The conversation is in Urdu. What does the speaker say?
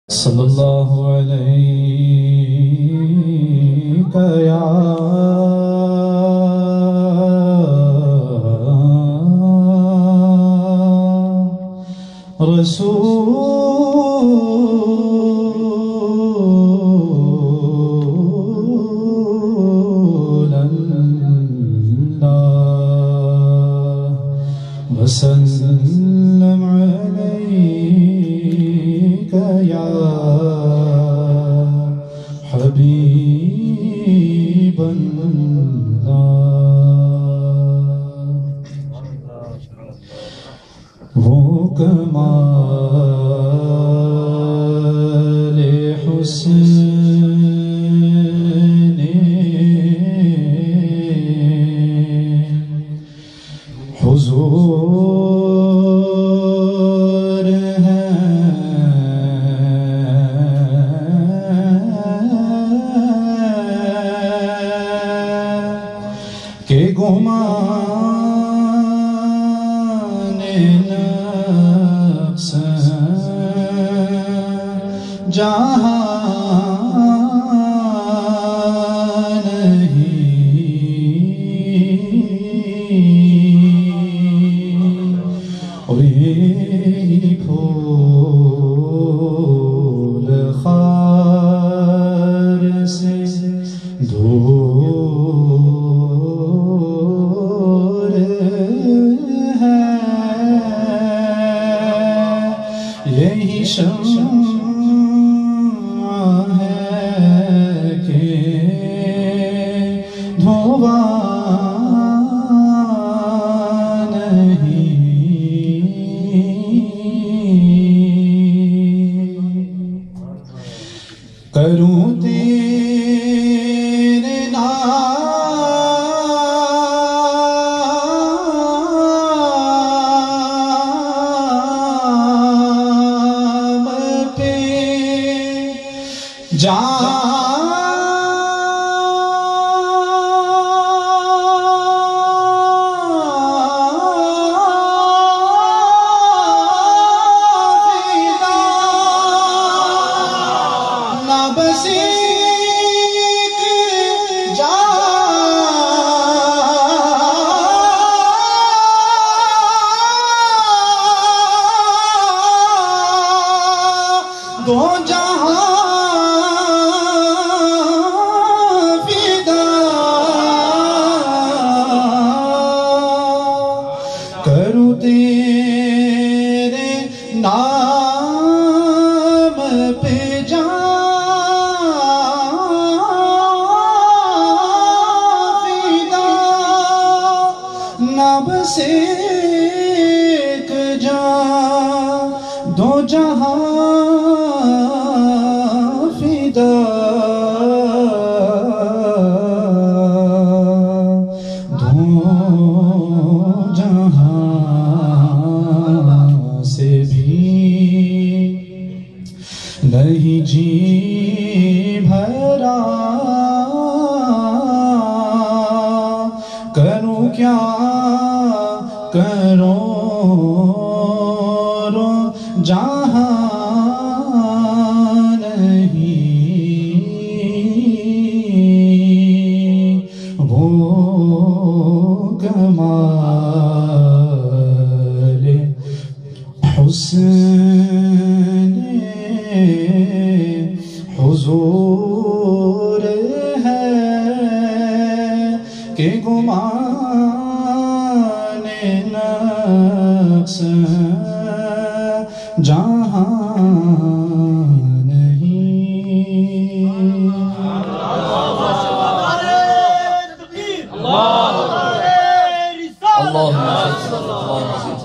صلی اللہ علیہ یا رسول اللہ وسلم علیک یا حبیب اللہ وہ کمال حسن حضور ہے کہ گمان نفس جہاں پھول خار سے دور ہے یہی شمع ہے کہ دھواں کروں تیرے نام پہ دو جہاں فدا کروں تیرے نام پہ فدا نہ بس ایک جان دو جہاں دو جہاں سے بھی نہیں جی بھرا کروں کیا کروں جہاں کمال حسن حضور ہے کہ گمان نفس جہاں نہیں اللہ